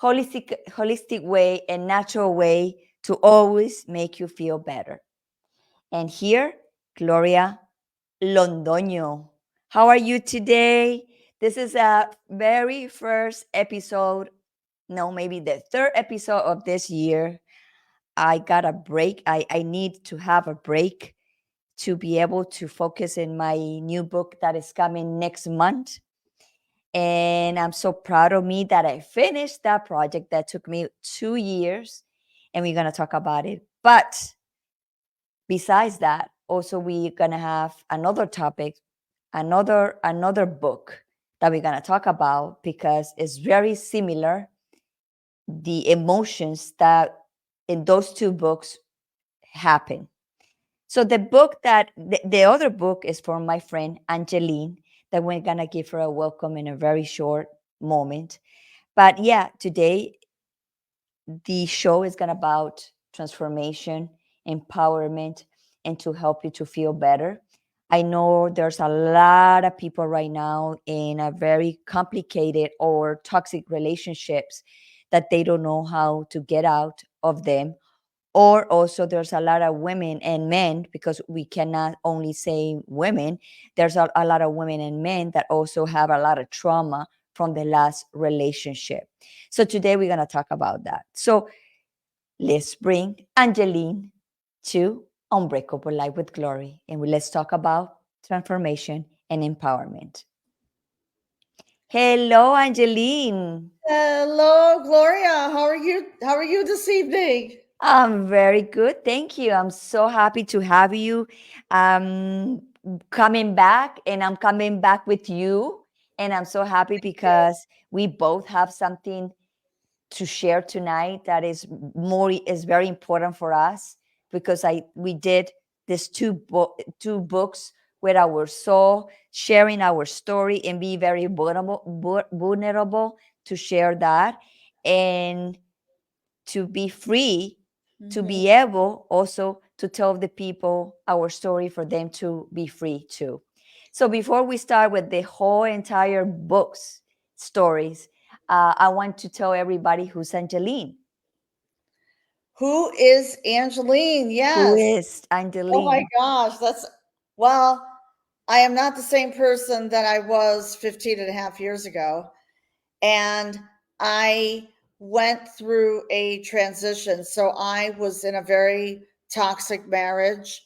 holistic way and natural way to always make you feel better. And here, Gloria Londoño. How are you today? This is a very first episode, no, maybe the third episode of this year. I got a break. I need to have a break to be able to focus in my new book that is coming next month. And I'm so proud of me that I finished that project that took me 2 years, and we're going to talk about it. But besides that, also we're going to have another topic, another book that we're going to talk about because it's very similar, the emotions that in those two books happen. So the other book is for my friend Angeline, that we're gonna give her a welcome in a very short moment. But yeah, today the show is gonna about transformation, empowerment, and to help you to feel better. I know there's a lot of people right now in a very complicated or toxic relationships that they don't know how to get out of them, or also there's a lot of women and men, because we cannot only say women, there's a lot of women and men that also have a lot of trauma from the last relationship. So today we're going to talk about that. So let's bring Angeline to Unbreakable Life with Glory, and let's talk about transformation and empowerment. Hello, Angeline. Hello, Gloria. How are you? How are you this evening? I'm very good. Thank you. I'm so happy to have you um, coming back, and I'm coming back with you. And I'm so happy because we both have something to share tonight that is very important for us, because we did these two books with our soul, sharing our story and be very vulnerable to share that, and to be free, to Mhm. be able also to tell the people our story for them to be free too. So before we start with the whole entire books stories, I want to tell everybody who's Angeline. Who is Angeline? Who Yes. is Oh my Angeline? gosh. Well, I am not the same person that I was 15 and a half years ago. And I went through a transition. So I was in a very toxic marriage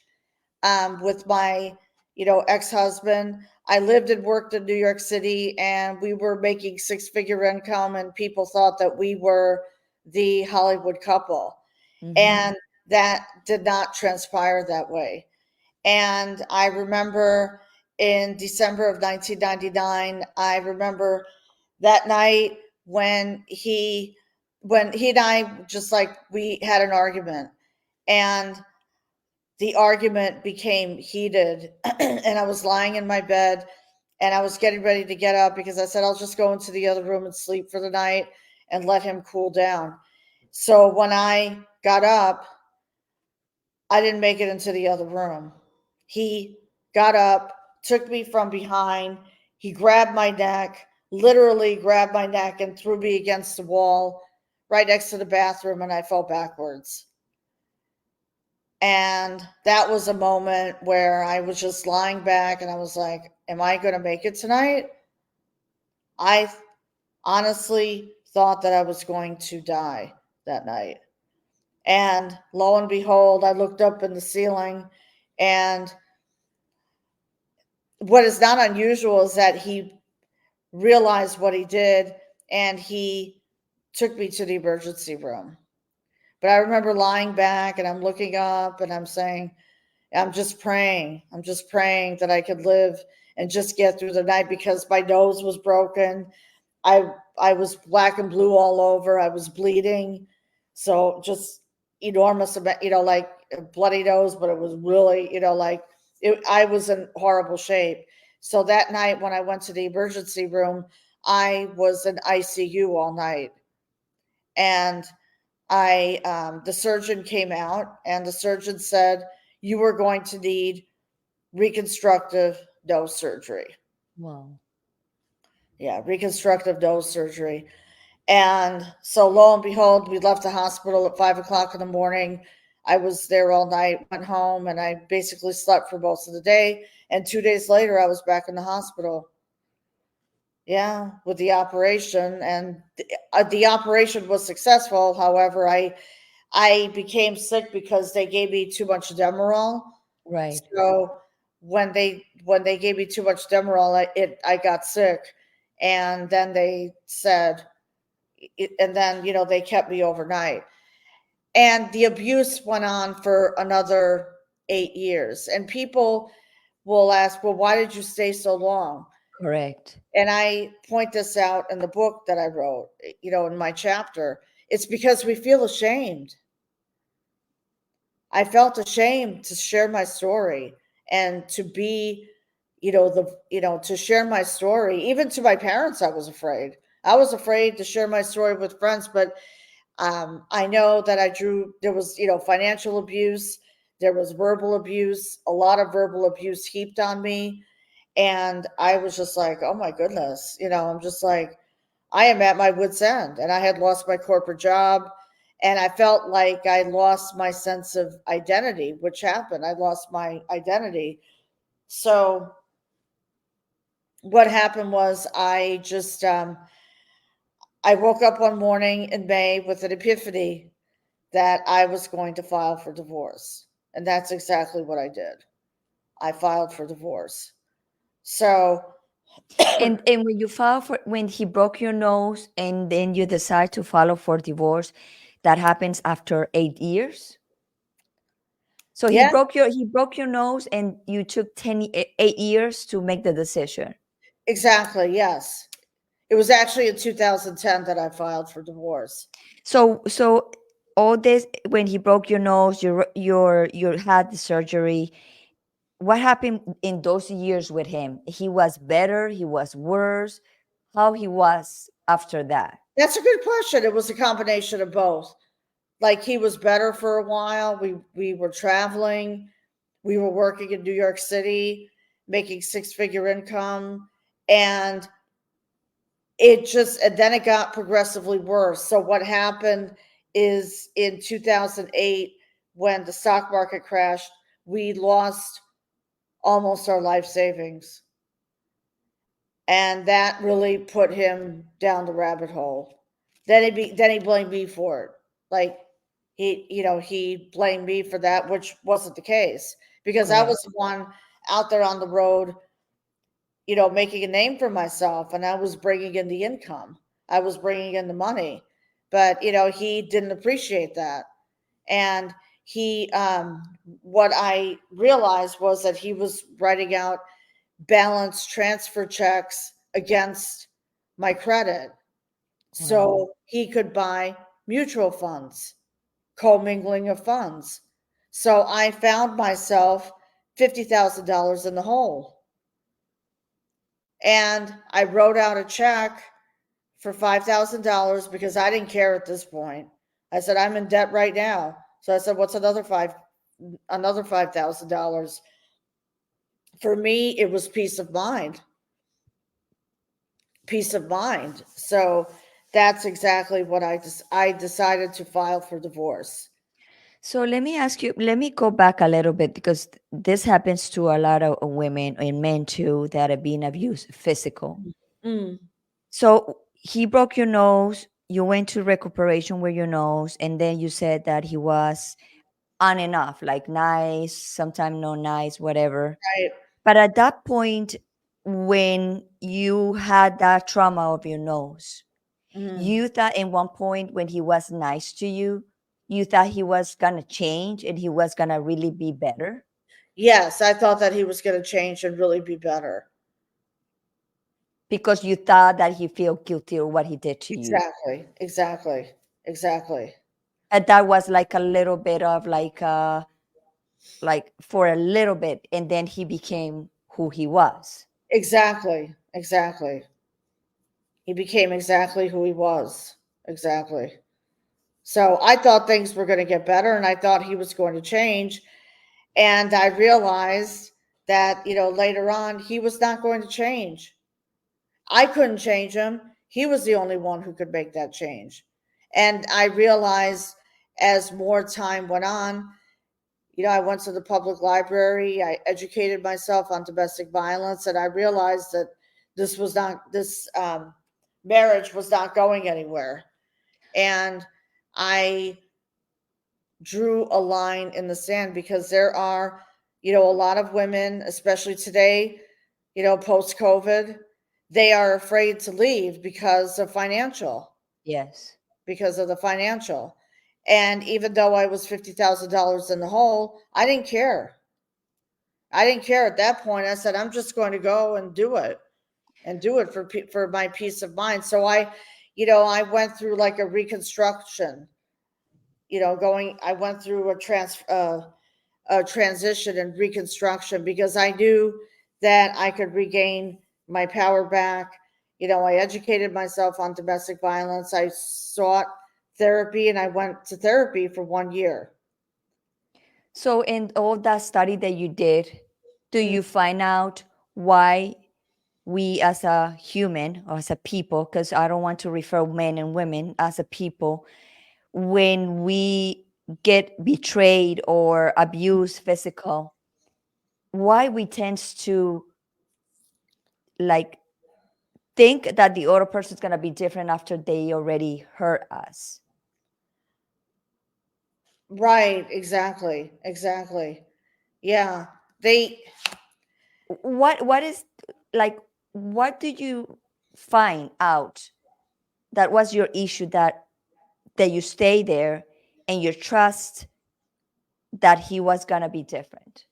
with my, ex-husband. I lived and worked in New York City, and we were making six-figure income, and people thought that we were the Hollywood couple, Mm-hmm. and that did not transpire that way. And I remember in December of 1999, I remember that night when he and I, just like, we had an argument, and the argument became heated and I was lying in my bed and I was getting ready to get up because I said I'll just go into the other room and sleep for the night and let him cool down. So when I got up, I didn't make it into the other room. He got up, took me from behind, he grabbed my neck, literally grabbed my neck and threw me against the wall right next to the bathroom, and I fell backwards. And that was a moment where I was just lying back and I was like, am I going to make it tonight? I honestly thought that I was going to die that night. And lo and behold, I looked up in the ceiling, and what is not unusual is that he realized what he did and he took me to the emergency room. But I remember lying back and I'm looking up and I'm saying, I'm just praying. I'm just praying that I could live and just get through the night because my nose was broken. I I was black and blue all over. I was bleeding. So just enormous amount, like a bloody nose, but it was really, I was in horrible shape. So that night when I went to the emergency room, I was in ICU all night. And the surgeon came out and the surgeon said, you were going to need reconstructive nose surgery. Wow. Yeah, reconstructive nose surgery. And so lo and behold, we left the hospital at 5 o'clock in the morning. I was there all night, went home, and I basically slept for most of the day. And 2 days later, I was back in the hospital. Yeah, with the operation, and the operation was successful. However, I became sick because they gave me too much Demerol. Right. So when they gave me too much Demerol, I got sick, and then they said, and then they kept me overnight, and the abuse went on for another 8 years. And people will ask, well, why did you stay so long? Correct. And I point this out in the book that I wrote, in my chapter. It's because we feel ashamed. I felt ashamed to share my story and to be, to share my story. Even to my parents, I was afraid. I was afraid to share my story with friends, but I know that there was, financial abuse, there was verbal abuse, a lot of verbal abuse heaped on me. And I was just like, oh my goodness, I'm just like, I am at my wit's end. And I had lost my corporate job. And I felt like I lost my sense of identity, which happened. I lost my identity. So what happened was I woke up one morning in May with an epiphany that I was going to file for divorce. And that's exactly what I did. I filed for divorce. So, And when you file for when he broke your nose and then you decide to file for divorce, that happens after 8 years. So yeah, he broke your nose and you took 8 years to make the decision. exactly. Yes. It was actually in 2010 that I filed for divorce. So all this when he broke your nose, you had the surgery. What happened in those years with him? He was better, he was worse. How he was after that? That's a good question. It was a combination of both. Like, he was better for a while. We were traveling. We were working in New York City, making six-figure income, and and then it got progressively worse. So what happened is in 2008, when the stock market crashed, we lost almost our life savings. And that really put him down the rabbit hole. Then he blamed me for it. Like, he blamed me for that, which wasn't the case, because I was Correct. the one out there on the road, making a name for myself, and I was bringing in the income. I was bringing in the money, but he didn't appreciate that. And what I realized was that he was writing out balance transfer checks against my credit Wow. so he could buy mutual funds, commingling of funds. So I found myself $50,000 in the hole. And I wrote out a check for $5,000 because I didn't care at this point. I said, I'm in debt right now. So I said, what's another $5,000? For me, it was peace of mind. Peace of mind. So that's exactly what I decided to file for divorce. So let me ask you, let me go back a little bit because this happens to a lot of women and men too that are being abused physical. Mm, So he broke your nose, you went to recuperation with your nose, and then you said that he was on and off, like nice, sometimes no nice, whatever. right. But at that point, when you had that trauma of your nose, Mm. you thought in one point when he was nice to you, you thought he was gonna change and he was gonna really be better Yes, I thought that he was going to change and really be better. because you thought that he felt guilty or what he did to you. Exactly. Exactly. Exactly. And that was like a little bit of like for a little bit, and then he became who he was. Exactly. Exactly. He became exactly who he was. Exactly. So I thought things were going to get better, and I thought he was going to change. And I realized that, later on, he was not going to change. I couldn't change him. He was the only one who could make that change. And I realized as more time went on, I went to the public library, I educated myself on domestic violence, and I realized that this marriage was not going anywhere. And I drew a line in the sand because there are, a lot of women, especially today, post COVID, they are afraid to leave Yes. because of the financial. And even though I was $50,000 in the hole, I didn't care. I didn't care at that point. I said, I'm just going to go and do it for my peace of mind. So I went through like a reconstruction. I went through a transition and reconstruction because I knew that I could regain my power back. I educated myself on domestic violence. I sought therapy and I went to therapy for 1 year. So, in all that study that you did, do Mm. you find out why we as a human or as a people, because I don't want to refer men and women as a people, when we get betrayed or abused physical, why we tends to like think that the other person's going to be different after they already hurt us? Right, exactly. Yeah. They What is like, what did you find out that was your issue, that you stay there and your trust that he was going to be different?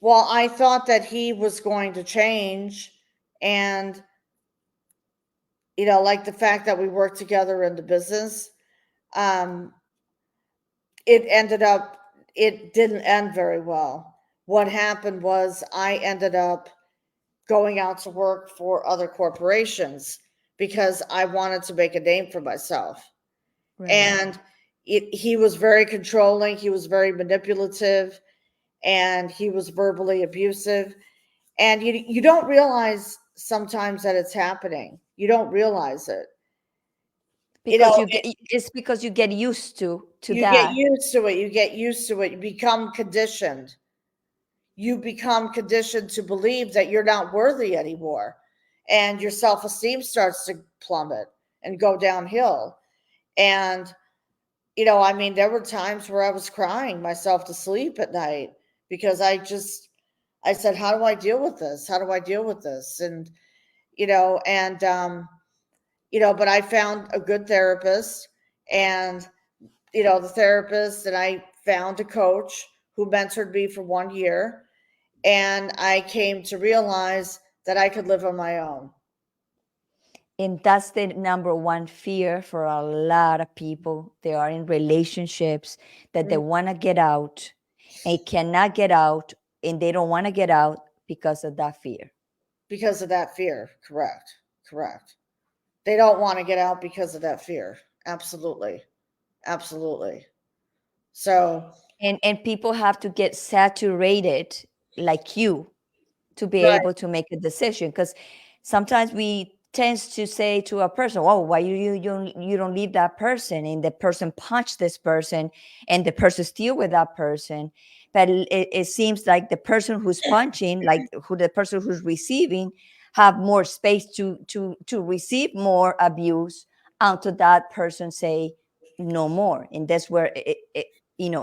Well, I thought that he was going to change, and like the fact that we worked together in the business, um it ended up it didn't end very well. What happened was I ended up going out to work for other corporations because I wanted to make a name for myself. Right. And he was very controlling, he was very manipulative, and he was verbally abusive. And you don't realize sometimes that it's happening. You don't realize it. You Because know, you get, it's because you get used to you get that. used to it. You get used to it. You become conditioned. You become conditioned to believe that you're not worthy anymore. And your self esteem starts to plummet and go downhill. And, I mean, there were times where I was crying myself to sleep at night because I said, how do I deal with this? How do I deal with this? And, and, but I found a good therapist, and, the therapist, and I found a coach who mentored me for 1 year. And I came to realize that I could live on my own. And that's the number one fear for a lot of people. They are in relationships that they Mm. want to get out and cannot get out, and they don't want to get out because of that fear. Because of that fear. Correct. They don't want to get out because of that fear. Absolutely. So, And people have to get saturated like you to be right, able to make a decision, because sometimes we tends to say to a person, oh, why you don't leave that person, and the person punched this person and the person still with that person. But it seems like the person who's punching, like who the person who's receiving, have more space to receive more abuse until that person say no more. And that's where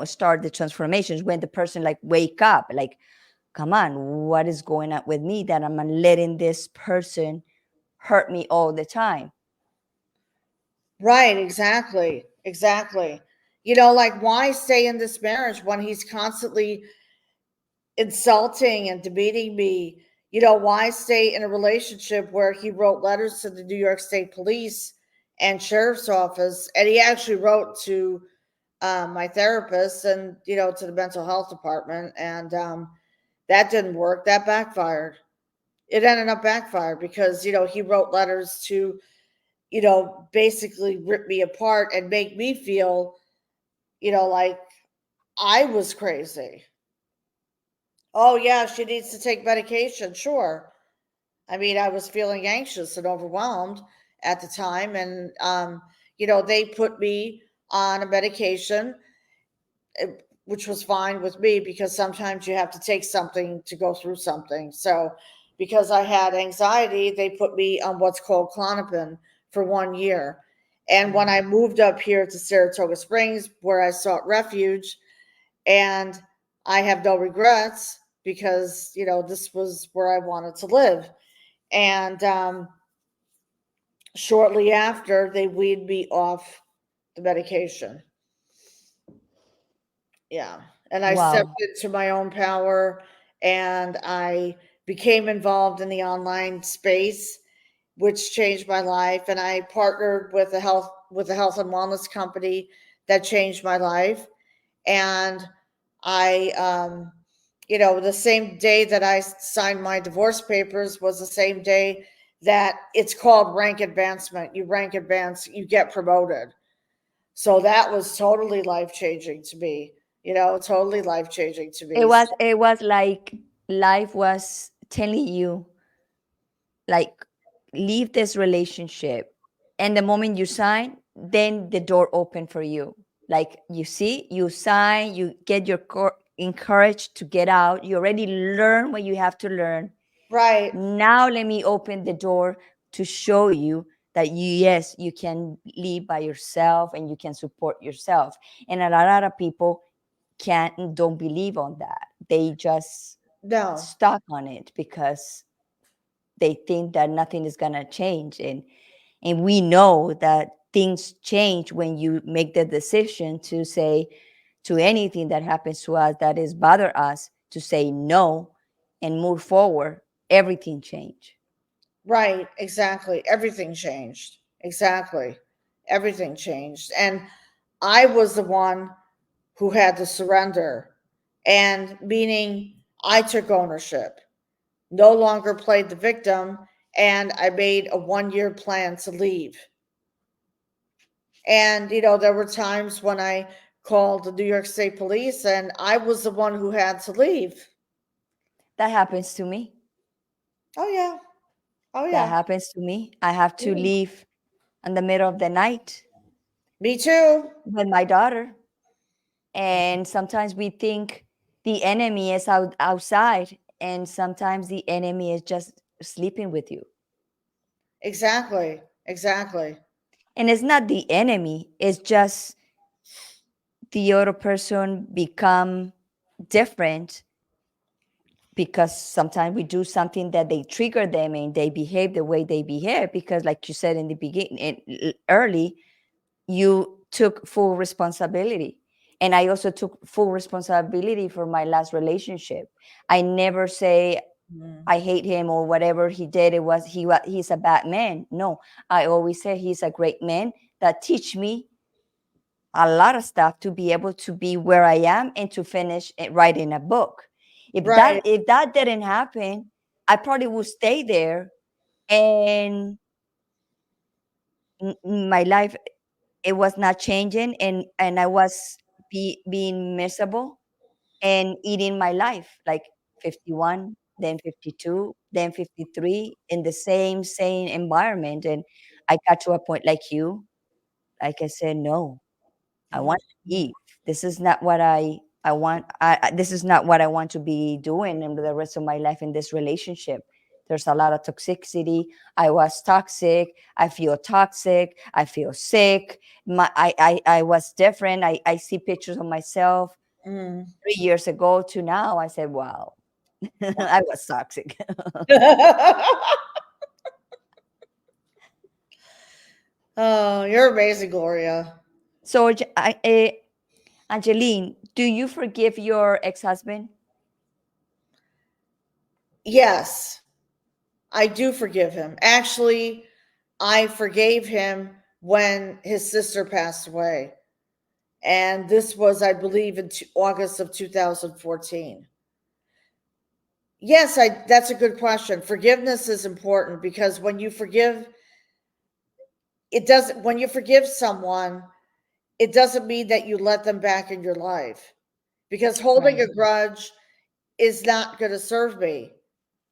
start the transformations, when the person like wake up, like, come on, what is going on with me that I'm letting this person hurt me all the time? right, exactly. Like, why stay in this marriage when he's constantly insulting and demeaning me? Why stay in a relationship where he wrote letters to the New York State Police and Sheriff's Office, and he actually wrote to my therapist and to the mental health department, and that didn't work. That backfired. It ended up backfired because he wrote letters to basically rip me apart and make me feel like I was crazy. Oh yeah, she needs to take medication. Sure. I mean, I was feeling anxious and overwhelmed at the time. And, they put me on a medication, which was fine with me because sometimes you have to take something to go through something. So, because I had anxiety, they put me on what's called Clonopin for 1 year. And when I moved up here to Saratoga Springs, where I sought refuge, and I have no regrets because, this was where I wanted to live. And shortly after, they weaned me off the medication. Yeah. And I stepped Wow. into my own power, and I became involved in the online space, which changed my life. And I partnered with a health and wellness company that changed my life. And I the same day that I signed my divorce papers was the same day that it's called rank advancement. You rank advance, you get promoted. So that was totally life changing to me. Totally life changing to It me. was it was like life was telling you, like, leave this relationship, and the moment you sign, then the door open for you. Like, you see, you sign, you get your encouraged to get out, you already learn what you have to learn. Right. Now let me open the door to show you that yes, you can live by yourself and you can support yourself. And a lot of people can't don't believe on that. They just No. stuck on it because they think that nothing is going to change. And we know that things change when you make the decision to say to anything that happens to us that is bother us, to say no and move forward. Everything change. Right. Exactly. Everything changed. Exactly. Everything changed. And I was the one who had to surrender. And meaning I took ownership, no longer played the victim, and I made a 1 year plan to leave. And, there were times when I called the New York State Police and I was the one who had to leave. That happens to me. Oh, yeah. Oh, That yeah. happens to me. I have to Mm. leave in the middle of the night Me too. with my daughter. And sometimes we think the enemy is outside, and sometimes the enemy is just sleeping with you. Exactly. Exactly. And it's not the enemy, it's just the other person become different because sometimes we do something that they trigger them and they behave the way they behave because, like you said in the beginning, early, you took full responsibility. And I also took full responsibility for my last relationship. I never say Mm. I hate him or whatever he did. He's a bad man. No, I always say he's a great man that teach me a lot of stuff to be able to be where I am and to finish writing a book. If Right. that didn't happen, I probably would stay there, and my life, it was not changing, and I was being miserable and eating my life like 51, then 52, then 53 in the same environment. And I got to a point like you, like I said, no, I Mm. want to leave. This is not what I want. This is not what I want to be doing in the rest of my life in this relationship. There's a lot of toxicity. I was toxic. I feel toxic. I feel sick. I was different. I see pictures of myself Mm. 3 years ago to now. I said, wow, I was toxic. Oh, you're amazing, Gloria. So, Angeline, do you forgive your ex-husband? Yes, I do forgive him. Actually, I forgave him when his sister passed away. And this was, I believe, in August of 2014. Yes, that's a good question. Forgiveness is important because when you forgive, it doesn't when you forgive someone, it doesn't mean that you let them back in your life. Because holding Right. a grudge is not going to serve me.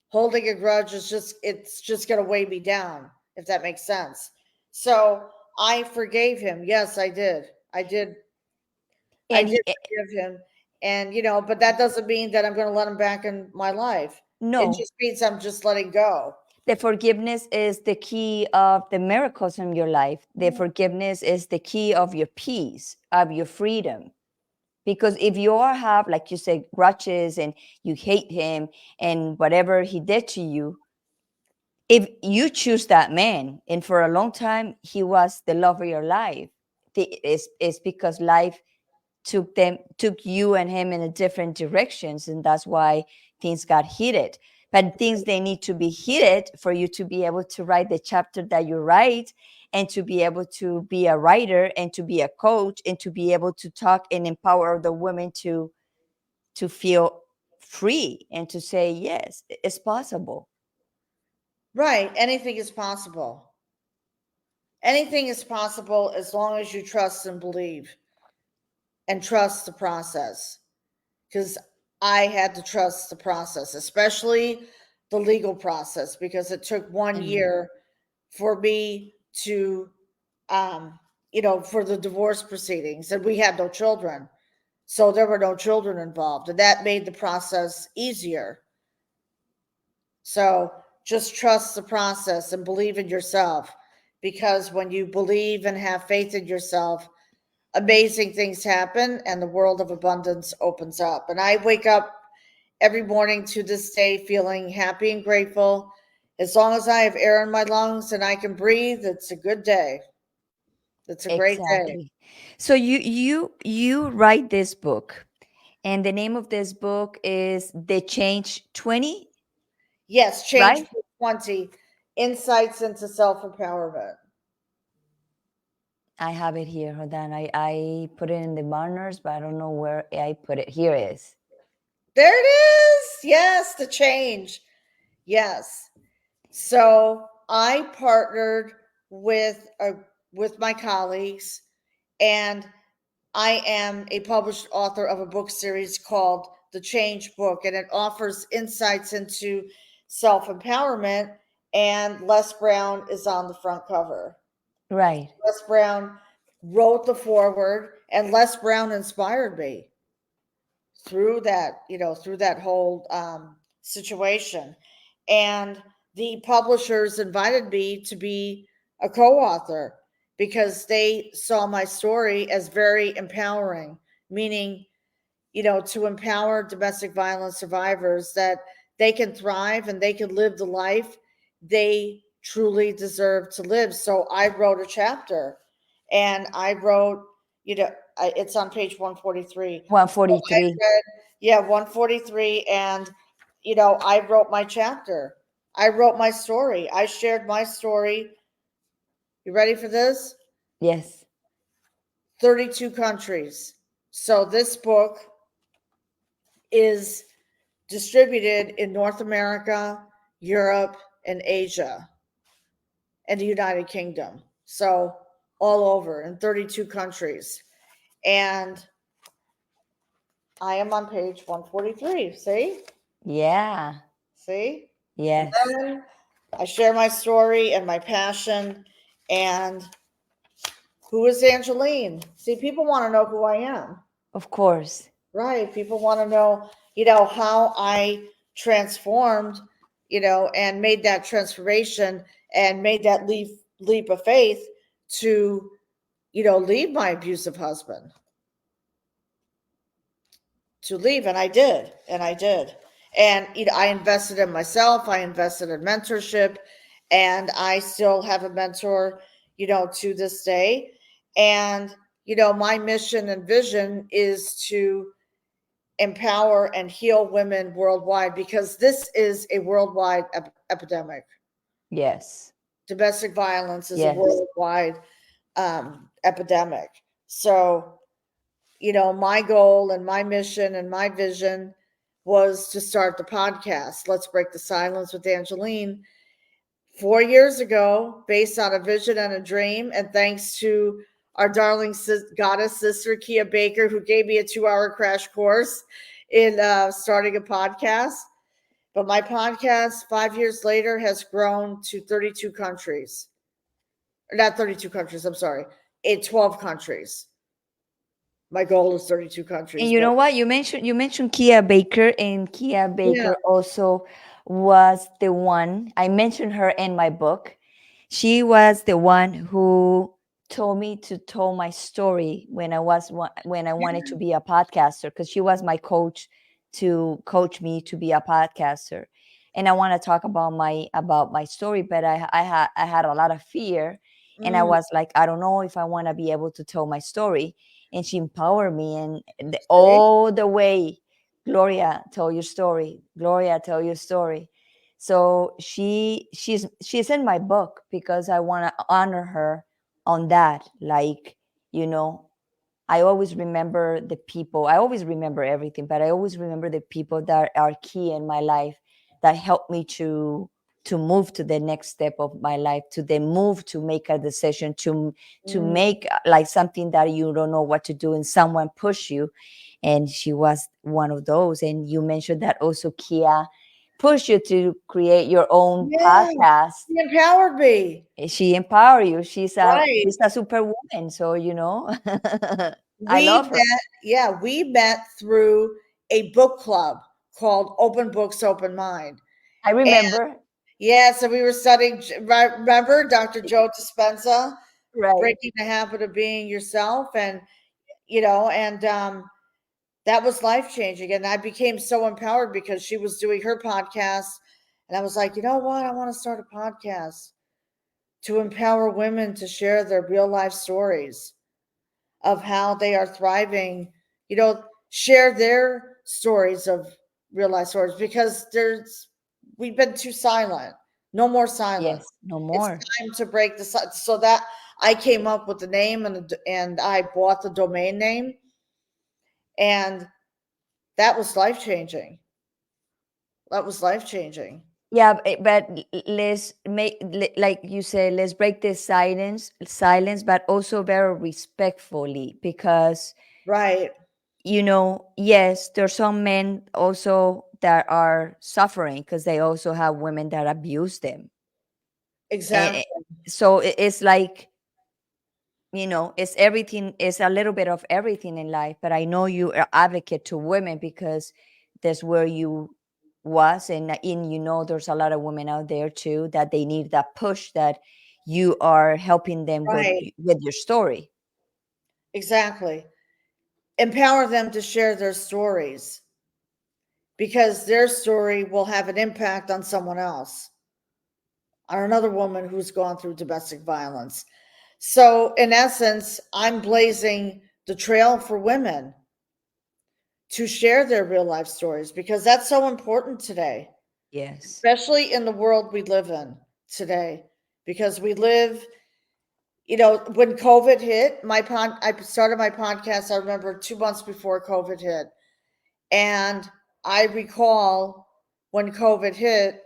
Holding a grudge is it's just going to weigh me down, if that makes sense. So I forgave him. Yes, I did. I And did forgive him. And, but that doesn't mean that I'm going to let him back in my life. It no, just means I'm just letting go. the forgiveness is the key of the miracles in your life. The forgiveness is the key of your peace, of your freedom. Because if you all have, like you said, grudges and you hate him and whatever he did to you, if you choose that man and for a long time he was the love of your life, it's because life took you and him in a different directions, and that's why things got heated. But things, they need to be heated for you to be able to write the chapter that you write, and to be able to be a writer and to be a coach and to be able to talk and empower the women to feel free and to say yes, it's possible. Right. Anything is possible. Anything is possible as long as you trust and believe and trust the process. Because I had to trust the process, especially the legal process, because it took 1 year for me to, for the divorce proceedings, and we had no children. So there were no children involved, and that made the process easier. So just trust the process and believe in yourself, because when you believe and have faith in yourself, amazing things happen and the world of abundance opens up. And I wake up every morning to this day feeling happy and grateful. As long as I have air in my lungs and I can breathe, it's a good day. It's a great day. Exactly. So you write this book, and the name of this book is The Change 20, Yes, change right? 20, insights into self empowerment. I have it here. Hold on. I put it in the banners, but I don't know where I put it. Here it is. There it is. Yes, the change. Yes. So I partnered with with my colleagues, and I am a published author of a book series called The Change Book, and it offers insights into self empowerment. And Les Brown is on the front cover. Right. Les Brown wrote the foreword, and Les Brown inspired me through that whole situation. And the publishers invited me to be a co-author because they saw my story as very empowering, meaning, to empower domestic violence survivors that they can thrive and they can live the life they truly deserve to live. So I wrote a chapter, and I wrote, it's on page 143. So I 143. read, yeah, 143. And, I wrote my chapter. I wrote my story. I shared my story. You ready for this? Yes. 32 countries. So this book is distributed in North America, Europe, and Asia, and the United Kingdom. So all over in 32 countries. And I am on page 143. See? Yeah. See? And Yes. then I share my story and my passion. And who is Angeline? See, people want to know who I am. Of course. Right. People want to know, how I transformed, and made that transformation and made that leap of faith to, leave my abusive husband, to leave. And I did. And I did. And, I invested in myself. I invested in mentorship, and I still have a mentor, to this day. And, my mission and vision is to empower and heal women worldwide, because this is a worldwide epidemic. Yes. Domestic violence is a Yes. worldwide epidemic. So, my goal and my mission and my vision was to start the podcast, Let's Break the Silence with Angeline, 4 years ago, based on a vision and a dream. And thanks to our darling goddess sister, Kia Baker, who gave me a 2-hour crash course in starting a podcast. But my podcast, 5 years later, has grown to 32 countries. Not 32 countries, I'm sorry, in 12 countries. My goal is 32 And countries, you but know what? You mentioned Kia Baker, and Kia yeah. Baker also was the one I mentioned her in my book. She was the one who told me to tell my story when I wanted to be a podcaster, because she was my coach to coach me to be a podcaster. And I want to talk about my story, but I had a lot of fear, and I Mm, was like, I don't know if I want to be able to tell my story. And she empowered me, and see? all the way, Gloria, tell your story. Gloria, tell your story. So she's in my book because I want to honor her on that. Like, you know, I always remember the people. I always remember everything, but I always remember the people that are key in my life, that help me to move to the next step of my life, to the move, to make a decision, to Mm, make like something that you don't know what to do, and someone push you. And she was one of those. And you mentioned that also Kia push you to create your own yeah, podcast. she empowered me. She empower you. she's a Right. she's a superwoman, so I We love her. met, yeah, we met through a book club called Open Books, Open Mind. I And remember. yeah, so we were studying, remember Dr. Joe Dispenza, Right. Breaking the Habit of Being Yourself. And, that was life changing. And I became so empowered because she was doing her podcast. And I was like, you know what? I want to start a podcast to empower women to share their real life stories of how they are thriving, share their stories of real life stories, because we've been too silent. No more silence. Yes, no It's more. time to break the silence. So that I came up with the name, and I bought the domain name, and that was life changing. That was life changing. Yeah, but let's make like you say, let's break this silence, but also very respectfully, because Right. yes, there's some men also that are suffering because they also have women that abuse them. And Exactly. so it's like, it's everything, it's a little bit of everything in life. But I know you are advocate to women because that's where you was. And there's a lot of women out there too that they need that push, that you are helping them with Right. with your story. Exactly. Empower them to share their stories, because their story will have an impact on someone else, on another woman who's gone through domestic violence. So, in essence, I'm blazing the trail for women to share their real life stories, because that's so important today, Yes. especially in the world we live in today. Because when COVID hit, I started my podcast, I remember 2 months before COVID hit. And I recall when COVID hit,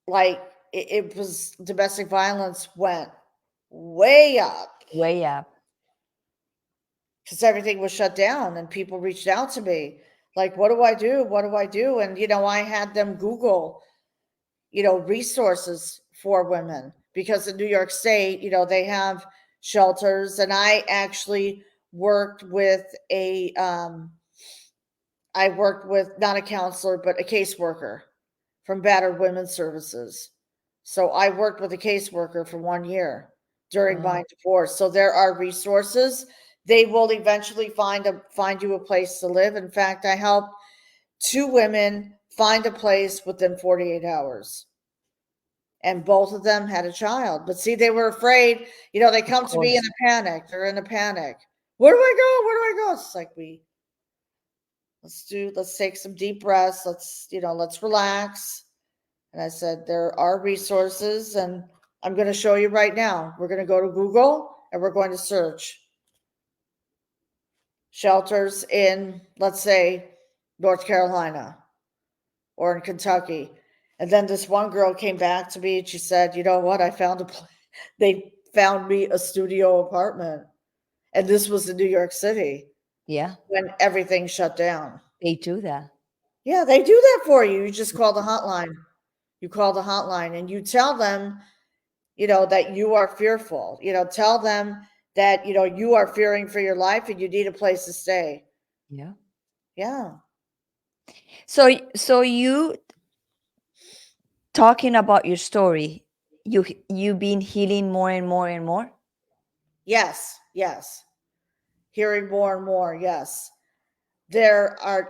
like it was, domestic violence went way up Way up. because everything was shut down, and people reached out to me like, what do I do? What do I do? And I had them Google, resources for women, because in New York State, they have shelters. And I actually worked with not a counselor, but a caseworker from Battered Women's Services. So I worked with a caseworker for 1 year during Wow. my divorce. So there are resources. They will eventually find you a place to live. In fact, I helped two women find a place within 48 hours. And both of them had a child. But see, they were afraid. They Of come to me in course. a panic. They're in a panic. Where do I go? Where do I go? It's like, let's take some deep breaths. Let's relax. And I said, there are resources, and I'm going to show you right now. We're going to go to Google, and we're going to search shelters in, let's say, North Carolina or in Kentucky. And then this one girl came back to me, and she said, you know what? They found me a studio apartment. And this was in New York City Yeah, when everything shut down. they do that. Yeah, they do that for you. You just call the hotline. You call the hotline and you tell them, that you are fearful. Tell them that, you are fearing for your life and you need a place to stay. Yeah. Yeah. So you talking about your story, you been healing more and more and more. Yes. Yes. Hearing more and more. Yes. There are,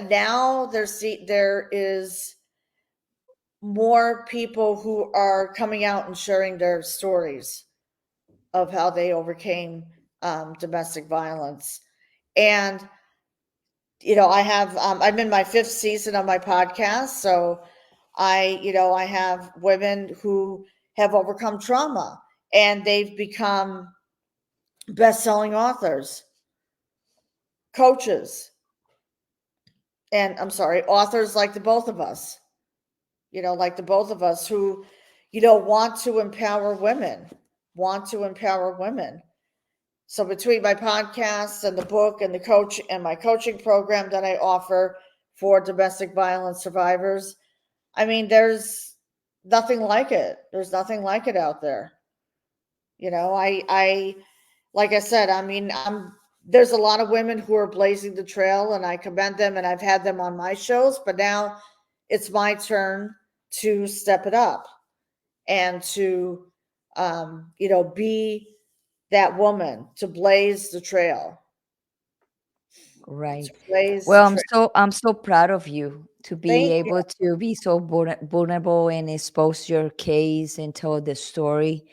now there is more people who are coming out and sharing their stories of how they overcame domestic violence. And I'm in my fifth season of my podcast, so I have women who have overcome trauma and they've become best-selling authors, coaches, and I'm sorry, authors like the both of us. Like the both of us who, want to empower women, want to empower women. So between my podcast and the book and the coach and my coaching program that I offer for domestic violence survivors, I mean, there's nothing like it. There's nothing like it out there. I like I said, I mean, there's a lot of women who are blazing the trail and I commend them and I've had them on my shows, but now it's my turn to step it up and to be that woman, to blaze the trail, Right. to blaze the Well, trail. I'm so proud of you to be Thank you. able to be so vulnerable and expose your case and tell the story,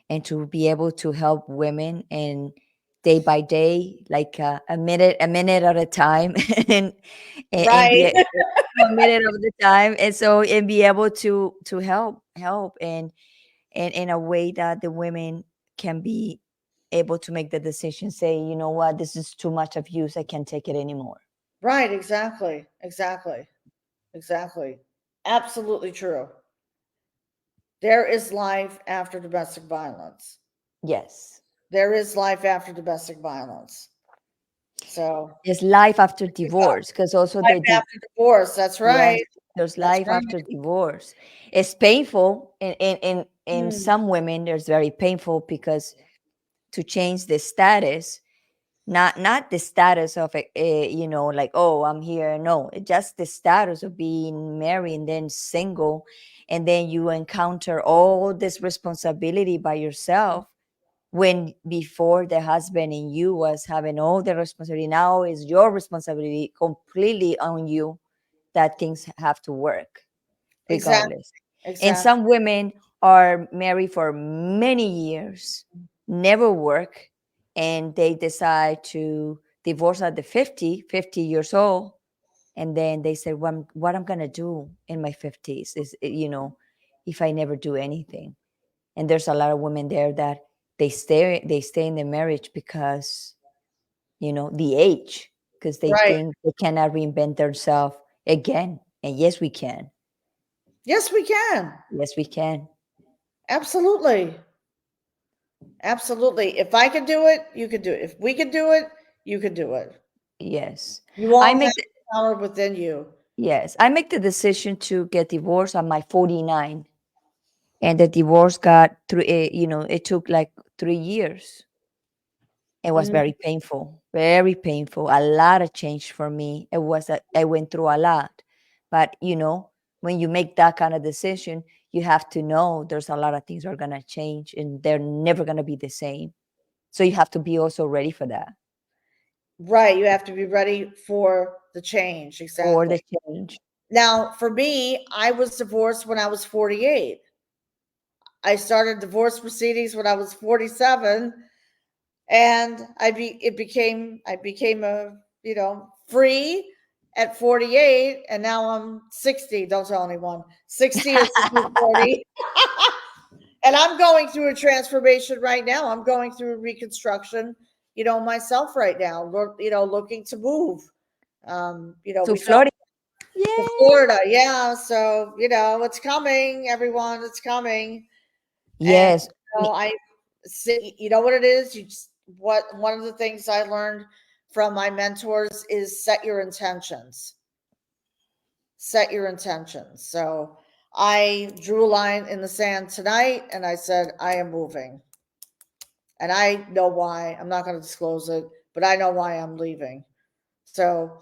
and to be able to help women and day by day, like a minute at a time, and and be Right. a minute of the time, and so and be able to help and in a way that the women can be able to make the decision, say, you know what, this is too much abuse, I can't take it anymore. Right, exactly. Exactly. Exactly. Absolutely true. There is life after domestic violence. Yes. There is life after domestic violence. So, There's life after we got divorce, because also life they did. after divorce. That's Yes, right. there's That's life right. after divorce. It's painful in Mm, some women. There's very painful because to change the status, not the status of like, oh, I'm here. No, just the status of being married and then single, and then you encounter all this responsibility by yourself, when before the husband and you was having all the responsibility. Now is your responsibility completely on you, that things have to work exactly. regardless. And Exactly. some women are married for many years, never work, and they decide to divorce at the 50 years old. And then they say, well, what I'm going to do in my 50s is, if I never do anything. And there's a lot of women there that they stay in the marriage because, the age, because they Right. think they cannot reinvent themselves again. And yes, we can. Yes, we can. Yes, we can. Absolutely. Absolutely. If I could do it, you could do it. If we could do it, you could do it. Yes. You I all have make the power within you. yes, I make the decision to get divorced at my 49. And the divorce got through, it took like 3 years. It was Mhm. very painful, very painful. A lot of change for me. I went through a lot. But, when you make that kind of decision, you have to know there's a lot of things are going to change and they're never going to be the same. So you have to be also ready for that, Right. You have to be ready for the change. for the Exactly. change. Now, for me, I was divorced when I was 48. I started divorce proceedings when I was 47, and I became a free at 48, and now I'm 60. Don't tell anyone. 60 is the new 40. And I'm going through a transformation right now. I'm going through reconstruction, myself right now. Looking to move. To We talked Florida. to Yay. Florida, yeah. So it's coming, everyone. It's coming, and Yes. I see. You know what it is? What one of the things I learned from my mentors is set your intentions. set your intentions. So I drew a line in the sand tonight and I said, I am moving. And I know why. I'm not going to disclose it, but I know why I'm leaving. So,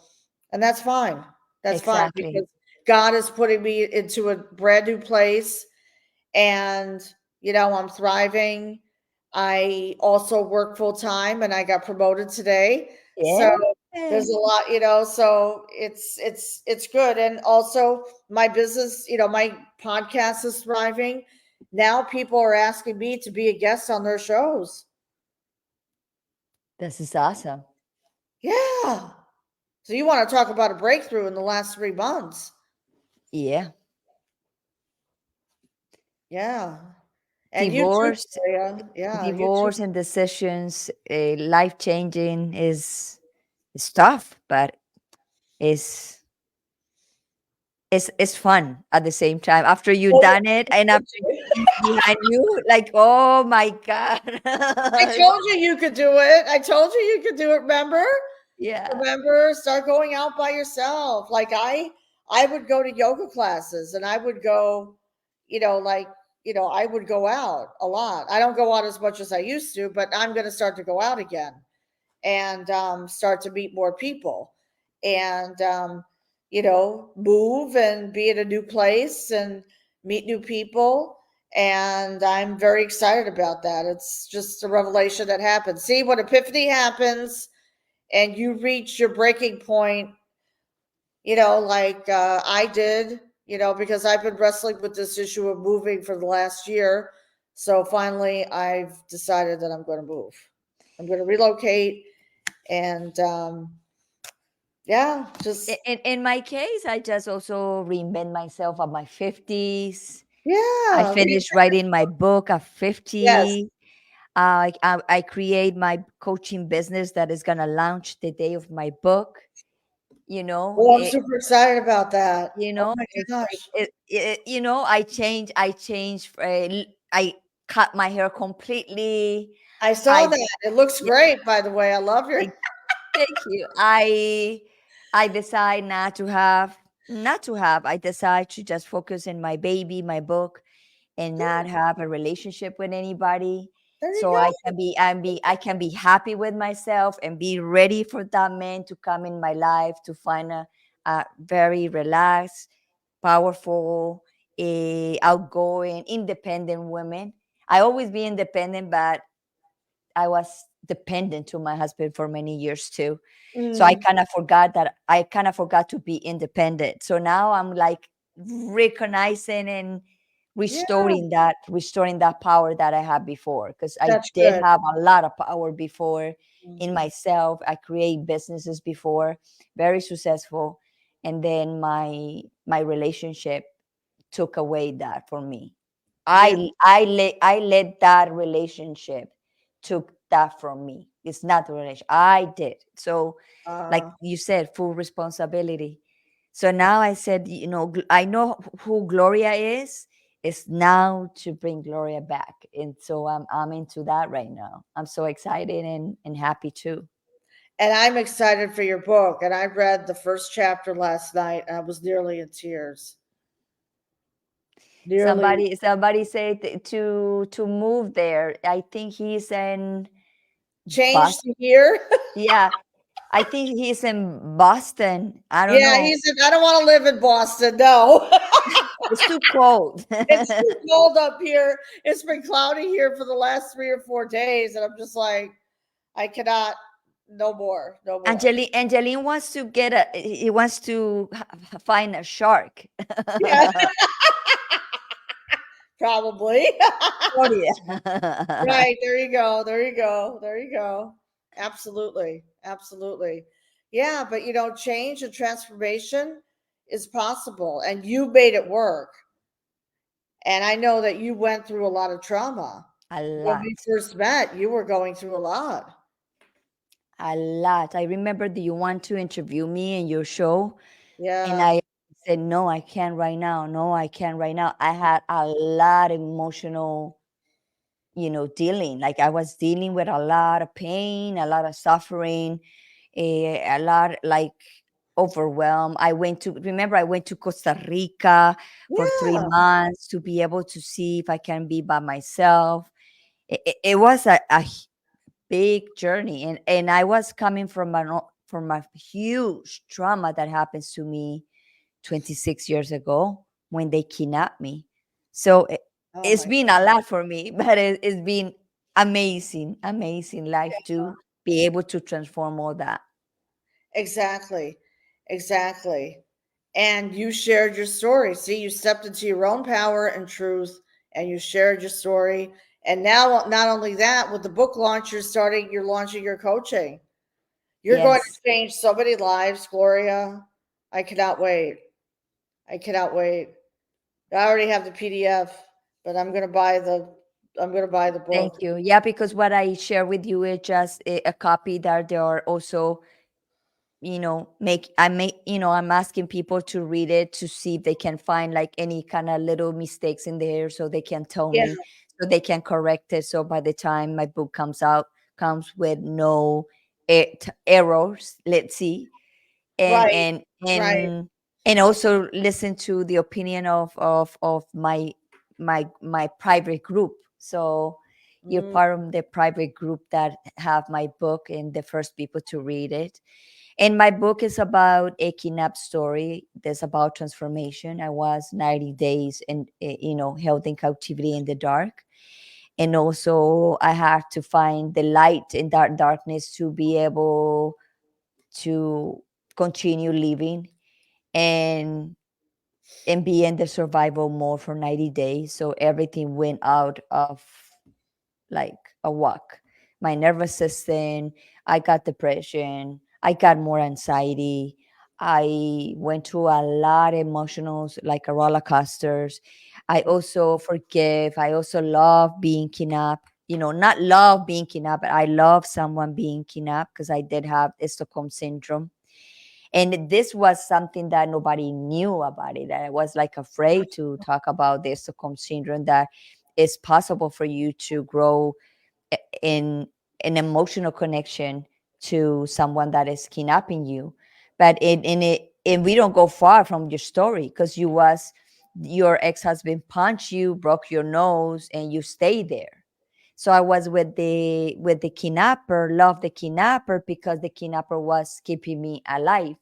and that's fine. That's fine Exactly. because God is putting me into a brand new place and, I'm thriving. I also work full time and I got promoted today. So Yeah. there's a lot, so it's good. And also my business, my podcast is thriving. Now people are asking me to be a guest on their shows. This is awesome. Yeah. So you want to talk about a breakthrough in the last 3 months? Yeah. Yeah. And you too, Divorce, Gloria. Yeah, you too. divorce and decisions, life changing is tough, but it's it's fun at the same time. After you Oh, done it and after you leave it behind you, like, oh my God. I told you you could do it. I told you you could do it. Remember? Yeah. Remember? Start going out by yourself. Like I would go to yoga classes and I would go, like, I would go out a lot. I don't go out as much as I used to, but I'm going to start to go out again and start to meet more people and move and be in a new place and meet new people. And I'm very excited about that. It's just a revelation that happens. See, when epiphany happens and you reach your breaking point, like I did, because I've been wrestling with this issue of moving for the last year. So finally, I've decided that I'm going to move. I'm going to relocate and yeah, just In my case, I just also reinvent myself at my 50s. I yeah, finished writing my book at yes. 50. I create my coaching business that is going to launch the day of my book. You know, Well, I'm super excited about that. Oh my it's like gosh. I cut my hair completely. I saw I that. It looks Yeah, great, by the way. I love your thank, thank you. I decide not to have. I decide to just focus in my baby, my book, and yeah, not have a relationship with anybody. there you So go. I can be happy with myself and be ready for that man to come in my life to find a very relaxed, powerful, outgoing, independent woman. I always be independent, but I was dependent to my husband for many years too. So I Mm, kind of forgot to be independent. So now I'm like recognizing and yeah, restoring that power that I had before, because I that's did good. have a lot of power before in Mm, myself. I create businesses before, very successful, and then my relationship took away that from me. yeah. I let that relationship took that from me. It's not the relation. I did. So, like Uh, you said, full responsibility. So now I said, I know who Gloria is. It's now to bring Gloria back. And so I'm into that right now. I'm so excited and happy too. and I'm excited for your book. And I read the first chapter last night and I was nearly in tears. Nearly Somebody said to move there. I think he's in changed Boston. to here. Yeah, I think he's in Boston. I don't Yeah, know. he said, I don't want to live in Boston. No. It's too cold. It's too cold up here. It's been cloudy here for the last 3 or 4 days. And I'm just like, I cannot, no more, no more. Angeline wants to he wants to find a shark. Yeah, probably. Gloria. Right. There you go. There you go. There you go. Absolutely. Absolutely. Yeah. But, change and transformation is possible. And you made it work. And I know that you went through a lot of trauma. A When we lot. first met, you were going through a lot. A lot. I remember that you want to interview me in your show, and Yeah. I said, no, I can't right now. No, I can't right now. I had a lot of emotional, dealing. Like I was dealing with a lot of pain, a lot of suffering, a lot like overwhelmed. I went to Costa Rica for three Yeah. months to be able to see if I can be by myself. It was a big journey, and I was coming from from a huge trauma that happens to me 26 years ago when they kidnapped me. So Oh it's my been a lot for me, but it's been amazing, amazing life God. to be able to transform all that. Exactly. Exactly. And you shared your story. See, you stepped into your own power and truth and you shared your story. And now, not only that, with the book launch, you're launching your coaching. You're going Yes. to change so many lives, Gloria. I cannot wait. I cannot wait. I already have the PDF, but I'm going to buy the Thank book. you. Yeah, because what I share with you is just a copy that there are also, I'm asking people to read it to see if they can find like any kind of little mistakes in there so they can tell Yeah, me, so they can correct it. So by the time my book comes out, comes with no errors, let's see. and right, and right. and and also listen to the opinion of my private group. So you're Mm, part of the private group that have my book and the first people to read it. And my book is about a kidnap story. That's about transformation. I was 90 days and held in captivity in the dark, and also I had to find the light in that darkness to be able to continue living and be in the survival mode for 90 days. So everything went out of like a walk. My nervous system, I got depression, I got more anxiety. I went through a lot of emotionals, like a roller coasters. I also forgive. I also love being kidnapped. Not love being kidnapped, but I love someone being kidnapped because I did have Stockholm syndrome, and this was something that nobody knew about it. I was like afraid to talk about the Stockholm syndrome, that it's possible for you to grow in an emotional connection to someone that is kidnapping you. But and we don't go far from your story, because your ex-husband punched you, broke your nose, and you stay there. So I was with the kidnapper, loved the kidnapper because the kidnapper was keeping me alive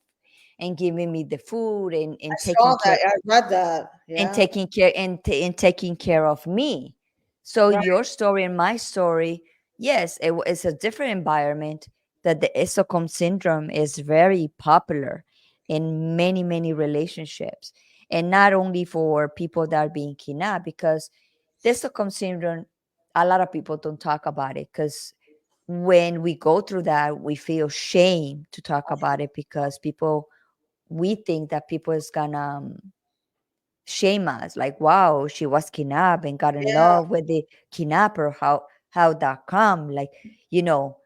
and giving me the food, I saw that. I read that. Yeah. and taking care of me. So Right, your story and my story, yes, it's a different environment. That the Stockholm syndrome is very popular in many many relationships, and not only for people that are being kidnapped, because the Stockholm syndrome, a lot of people don't talk about it, because when we go through that, we feel shame to talk about it, because we think that people is gonna shame us, like, wow, she was kidnapped and got in yeah, love with the kidnapper. How that come, like, you know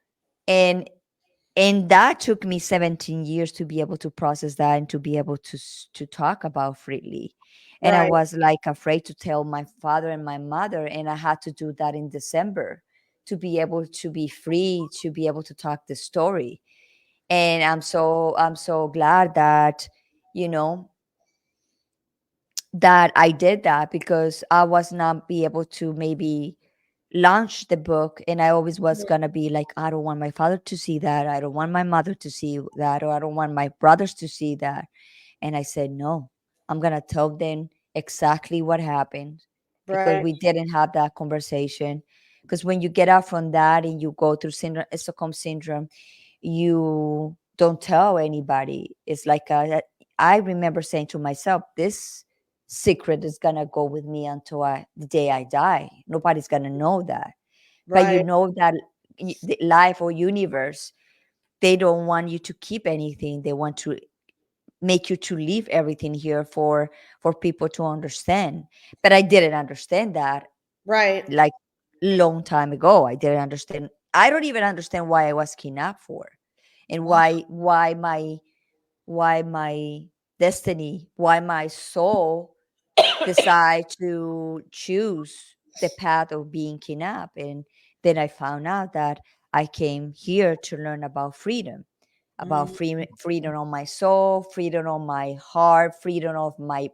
and that took me 17 years to be able to process that and to be able to talk about freely. And I right, was like afraid to tell my father and my mother, and I had to do that in December to be able to be free, to be able to talk the story. And I'm so glad that you know that I did that, because I was not be able to maybe launch the book, and I always was mhm, gonna be like, I don't want my father to see that, I don't want my mother to see that, or I don't want my brothers to see that. And I said, no, I'm gonna tell them exactly what happened, because right, we didn't have that conversation. Because when you get out from that and you go through Stockholm syndrome, you don't tell anybody. It's like I remember saying to myself, this secret is gonna go with me until the day I die. Nobody's gonna know that. But you right, know that the life or universe, they don't want you to keep anything. They want to make you to leave everything here for people to understand. But I didn't understand that, right. like, long time ago. I didn't understand. I don't even understand why I was kidnapped for, and Wow. why my destiny, why my soul decide to choose the path of being kidnapped. And then I found out that I came here to learn about freedom. about Mm. freedom on my soul, freedom on my heart, freedom of my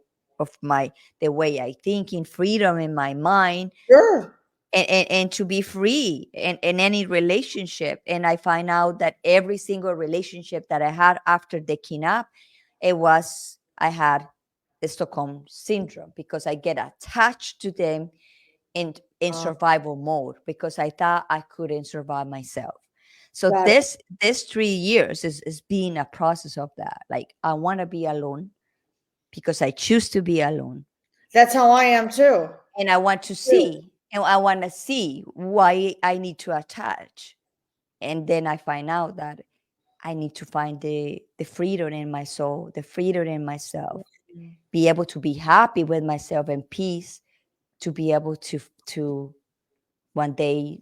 the way I think, in freedom in my mind, Sure. and to be free in any relationship. And I find out that every single relationship that I had after the kidnap, I had the Stockholm syndrome, because I get attached to them in Uh, survival mode, because I thought I couldn't survive myself. So got it. this 3 years is being a process of that. Like, I want to be alone because I choose to be alone, That's how I am too. and I want to see why I need to attach. And then I find out that I need to find the freedom in my soul, the freedom in myself, Mm. be able to be happy with myself and peace, to be able to one day,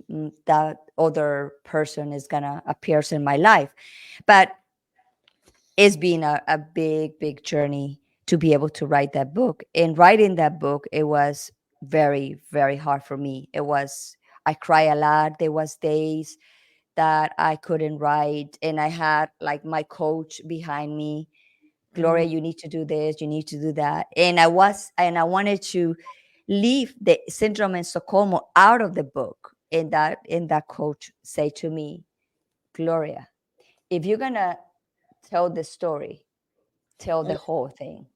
that other person is gonna appears in my life. But it's been a big journey to be able to write that book. And writing that book, it was very hard for me. I cry a lot. There was days that I couldn't write, and I had like my coach behind me, Gloria, Mm. you need to do this, you need to do that. And I wanted to leave the syndrome in Stockholm out of the book. And that coach say to me, Gloria, if you're gonna tell the story, tell the whole thing.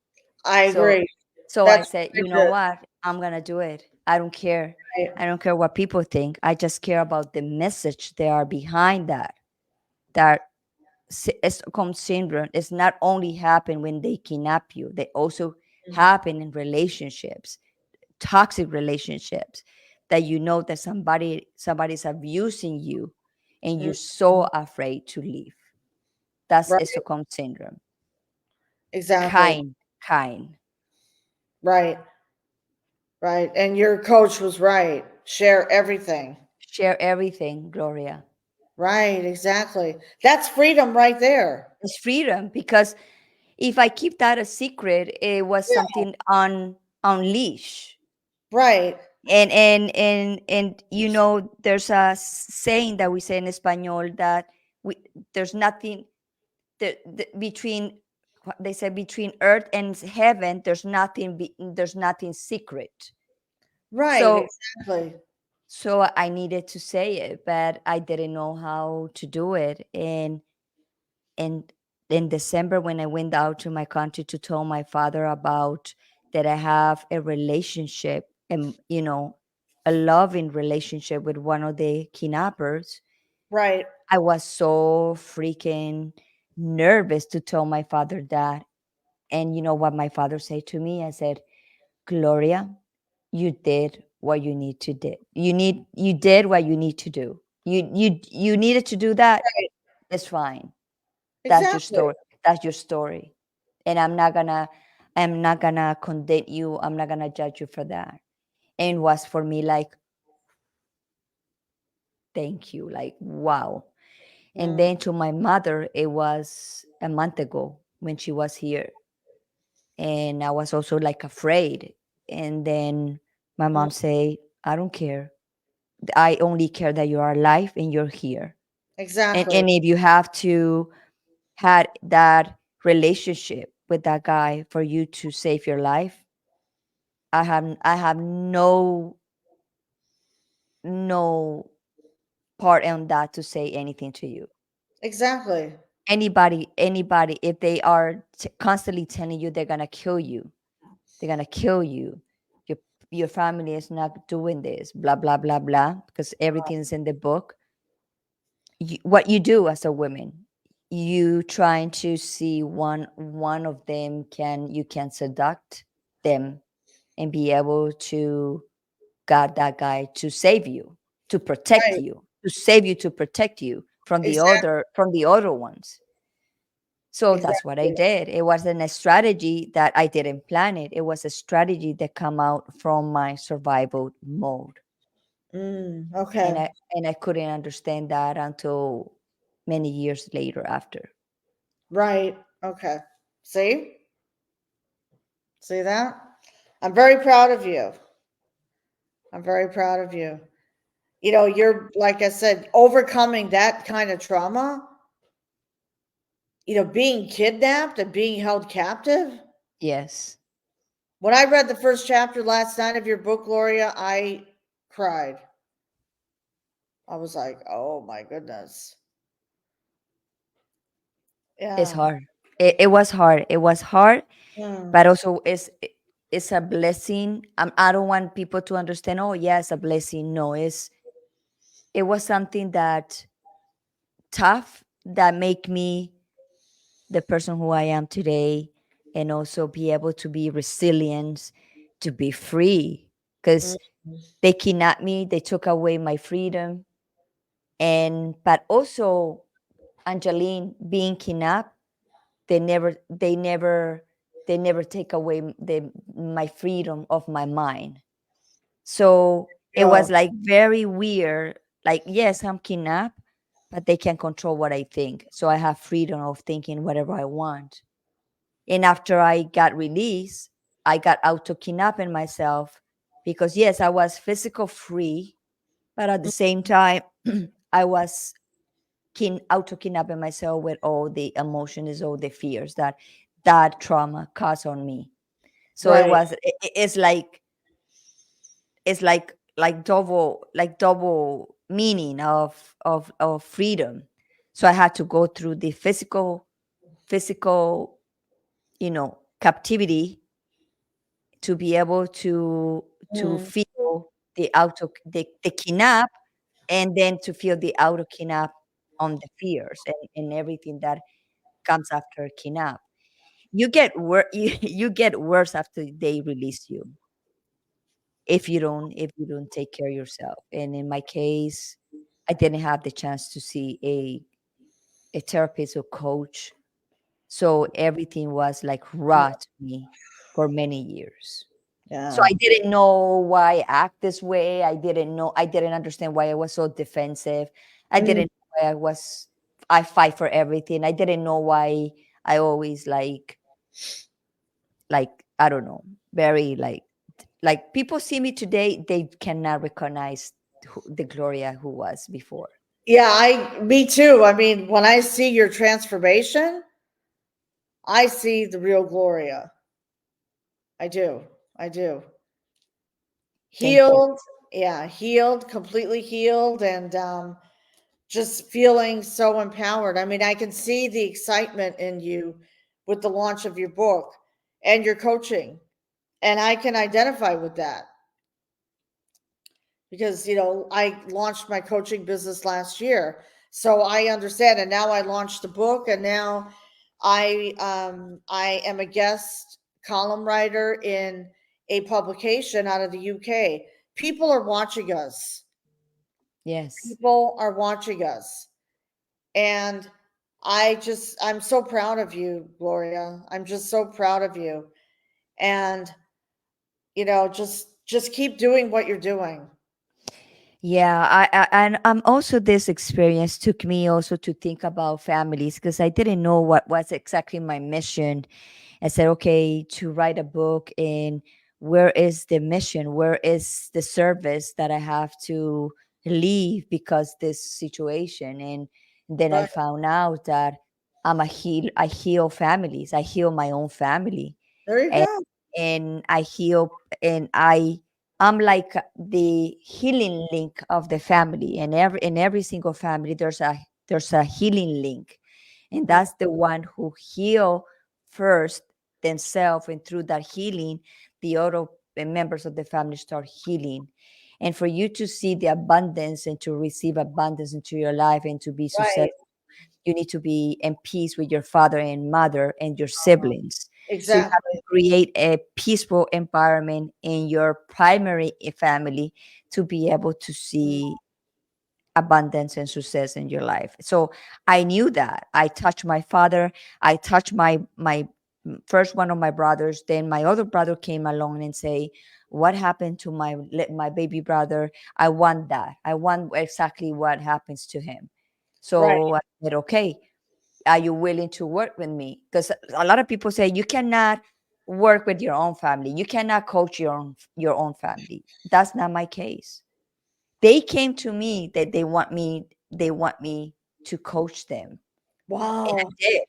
I So agree. so I That's said, what you I know did. what? I'm gonna do it. I don't care. Right. I don't care what people think. I just care about the message they are behind that. That Stockholm syndrome is not only happen when they kidnap you, they also Mm. happen in relationships, toxic relationships, that you know that somebody's abusing you, and you're Mm. so afraid to leave. That's Right. Stockholm syndrome. Exactly. Kind. Right. Right. And your coach was right. Share everything. Share everything, Gloria. Right. Exactly. That's freedom right there. It's freedom, because if I keep that a secret, it was Yeah. something on leash. Right. And there's a saying that we say in Espanol, that we there's nothing, between, they say, between earth and heaven, there's nothing secret. Right. so Exactly. so I needed to say it, but I didn't know how to do it. And in December, when I went out to my country to tell my father about that I have a relationship, and a loving relationship with one of the kidnappers, Right. I was so freaking nervous to tell my father that. And you know what my father said to me? I said, Gloria, you did what you need to do. You did what you need to do. You needed to do that. Right. It's fine. That's your Exactly. story. That's your story. And I'm not gonna condemn you. I'm not gonna judge you for that. And was for me like, thank you. Like, wow. And Mm. then to my mother, it was a month ago when she was here. And I was also like afraid. And then my Mm. mom say, I don't care. I only care that you are alive and you're here. And Exactly. and if you have to had that relationship with that guy for you to save your life, I have no part on that to say anything to you. Exactly. Anybody, if they are constantly telling you they're gonna kill you, they're gonna kill you, your your family is not doing this, blah blah blah blah, because everything's in the book. What you do as a woman, you trying to see one of them, can seduct them and be able to got that guy to save you, to protect Right. you, to save you, to protect you from the Exactly. other ones. So that's what I Exactly. did. It wasn't a strategy that I didn't plan it. It was a strategy that come out from my survival mode. Mm. And Okay. I couldn't understand that until many years later after. Right. Okay. See? See that? I'm very proud of you. I'm very proud of you. You're, like I said, overcoming that kind of trauma being kidnapped and being held captive. Yes. When I read the first chapter last night of your book, Gloria, I cried. I was like, oh my goodness. It's Yeah. hard. It was hard. It was hard, Mm, but also it's a blessing. I don't want people to understand, oh yeah, it's a blessing. No, it was something that tough that make me the person who I am today, and also be able to be resilient, to be free. mm, Because they kidnapped me, they took away my freedom. And but also Angeline being kidnapped, they never they never they never take away my freedom of my mind. So it yeah. was like very weird. Like, yes, I'm kidnapped, but they can control what I think. So I have freedom of thinking whatever I want. And after I got released, I got auto kidnapping myself because yes, I was physical free, but at the same time, I was auto kidnapping myself with all the emotions, all the fears that that trauma caused on me. So it Right. was it's like double meaning of freedom. So I had to go through the physical captivity to be able to Mm, feel the kidnap, and then to feel the auto kidnap on the fears and everything that comes after kidnap. You get worse after they release you if you don't take care of yourself. And in my case, I didn't have the chance to see a therapist or coach, so everything was like raw to me for many years. So yeah. I didn't know why I act this way. I didn't understand why I was so defensive. I Mm, didn't know why I fight for everything. I didn't know why I always I don't know, very like people see me today, they cannot recognize the Gloria who was before. yeah, me too. I mean, when I see your transformation, I see the real Gloria. I do. I do. Thank you. Healed. Yeah, healed, completely healed, and just feeling so empowered. I mean, I can see the excitement in you with the launch of your book and your coaching, and I can identify with that because I launched my coaching business last year, so I understand. And now I launched the book, and now I am a guest column writer in a publication out of the UK. People are watching us. Yes. People are watching us. And I'm so proud of you, Gloria. I'm just so proud of you. And just keep doing what you're doing. Yeah, and also this experience took me also to think about families because I didn't know what was exactly my mission. I said, okay, to write a book, and where is the mission? Where is the service that I have to leave because this situation? And then I Right. found out that I heal families. I heal my own family. There you And go. and I heal, and I'm like the healing link of the family. And every single family there's a healing link, and Mm, that's the one who heal first themselves, and through that healing the other members of the family start healing. And for you to see the abundance and to receive abundance into your life and to be right. successful, you need to be in peace with your father and mother and your siblings. So you have to Exactly. create a peaceful environment in your primary family to be able to Mm, see abundance and success in your life. So I knew that. I touched my father, I touched my first one of my brothers, then my other brother came along and say, what happened to my baby brother? I want that. I want exactly what happens to him. right. So I said, okay, are you willing to work with me? Because a lot of people say you cannot work with your own family. You cannot coach your own family. That's not my case. They came to me that they want me to coach them. And I Wow. did.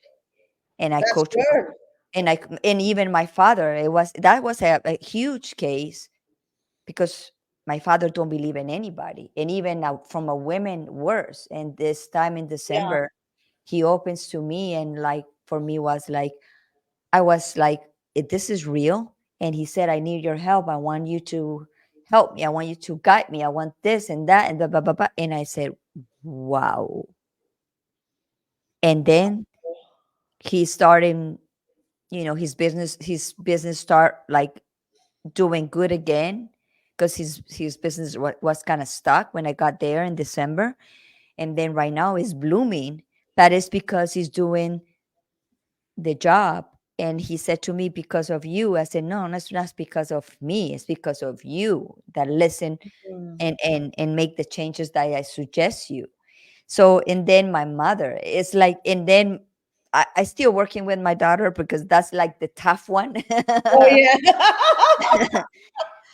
and I That's coach, good. and even my father, that was a huge case, because my father don't believe in anybody, and even now from a woman worse. And this time in Yeah. December, he opens to me, and like for me was like, I was like, this is real. And he said, I need your help. I want you to help me. I want you to guide me. I want this and that and blah, blah, blah, blah. And I said, wow. And then he started, his business start like doing good again, because his business was kind of stuck when I got there in December. And then right now is blooming. That is because he's doing the job. And he said to me, because of you. I said, no, that's not because of me. It's because of you that listen Mm. and make the changes that I suggest you. So, and then my mother is like, and then I still working with my daughter, because that's like the tough one. Oh yeah.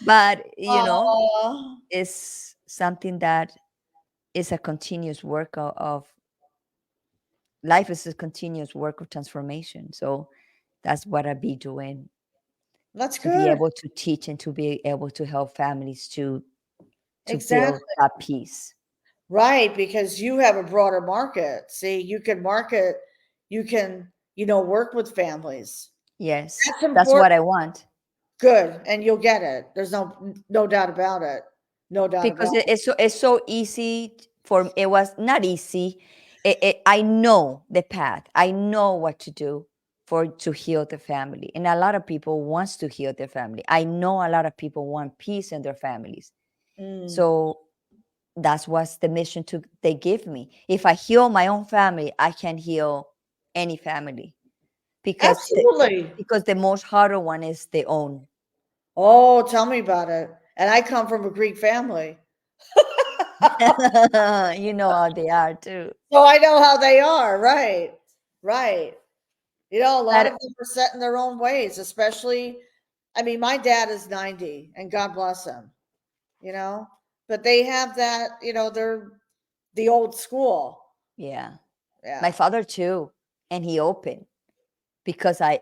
But, Oh, it's something that is a continuous work of life, is a continuous work of transformation. So that's what I be doing, that's to be good. able to teach and to be able to help families to build Exactly. that peace. Right, because you have a broader market. See, you can market, you can, work with families. Yes, That's that's important. what I want, Good, and you'll get it. There's no doubt about it. No doubt about because it's so easy for, it was not easy. I know the path. I know what to do for to heal the family, and a lot of people wants to heal their family. I know a lot of people want peace in their families. it. Mm, So that's what's the mission to they give me. If I heal my own family, I can heal any family, because absolutely. the most harder one is their own. Oh, tell me about it. And I come from a Greek family, You know how they are too. so I know how they are. Right, right. A lot of But them are set in their own ways, especially. I mean, my dad is 90, and God bless him. You know, but they have that. They're the old school. yeah, my Yeah. father too, and he opened, because I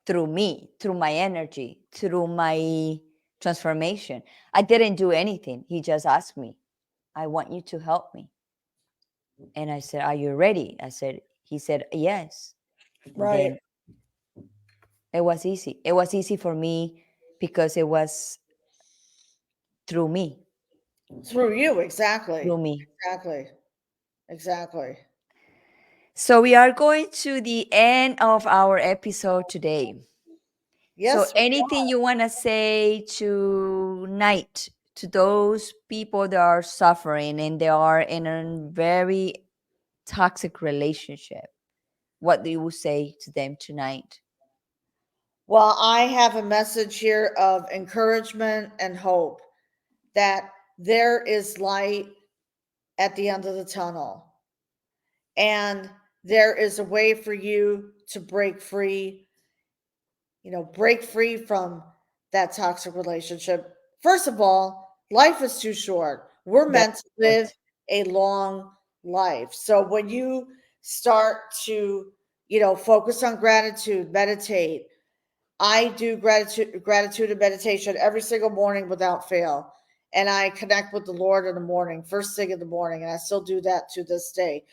through me, through my energy, through my transformation. I didn't do anything. He just asked me, I want you to help me. And I said, are you ready? He said, yes. And Right. then it was easy. It was easy for me, because it was through me, Through you, exactly. through me. Exactly. Exactly. So we are going to the end of our episode today. So Yes. anything you want to say tonight to those people that are suffering and they are in a very toxic relationship? What do you say to them tonight? Well, I have a message here of encouragement and hope that there is light at the end of the tunnel. And there is a way for you to break free from that toxic relationship. First of all, life is too short. We're Very meant to live short. a long life. So when you start to, focus on gratitude, meditate. I do gratitude and meditation every single morning without fail. And I connect with the Lord in the morning, first thing in the morning, and I still do that to this day.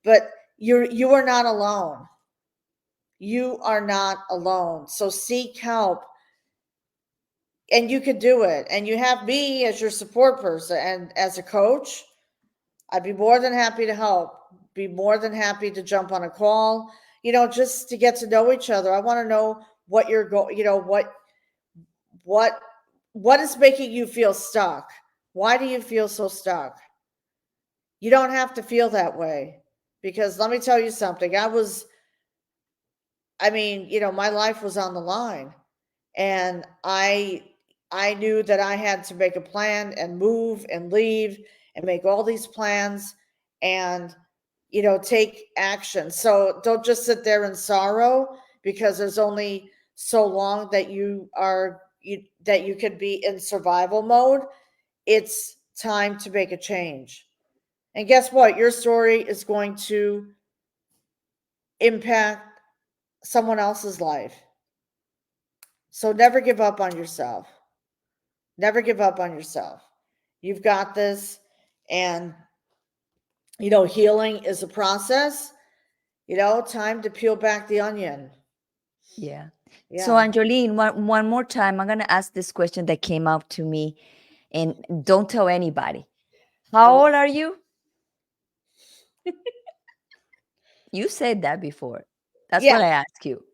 But you are not alone. You are not alone. So seek help, and you can do it. And you have me as your support person and as a coach. I'd be more than happy to help. Be more than happy to jump on a call. Just to get to know each other. I want to know what you're going. What what is making you feel stuck. Why do you feel so stuck? You don't have to feel that way, because let me tell you something. My life was on the line, and I knew that I had to make a plan and move and leave and make all these plans and take action. So don't just sit there in sorrow, because there's only so long that you could be in survival mode. It's time to make a change. And guess what? Your story is going to impact someone else's life. So never give up on yourself. Never give up on yourself. You've got this. And, healing is a process. Time to peel back the onion. Yeah. So, Yeah. Angeline, one more time, I'm going to ask this question that came out to me, and don't tell anybody. How old are you? You said that before. That's Yeah. what I asked you.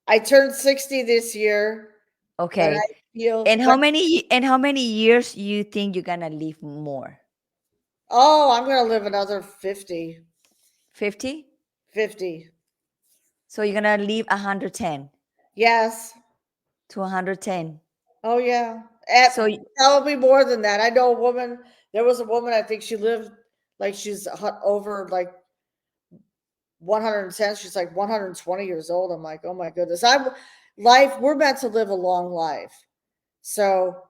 I turned 60 this year, and I Okay. feel And but how many years you think you're going to live more? oh, I'm gonna live another 50. 50? 50. So you're going to live 110 Yes. to 110. Oh yeah. So Probably more than that. I know a woman. There was a woman. I think she lived like she's over like 110. She's like 120 years old. I'm like, oh my goodness. We're meant to live a long life. So,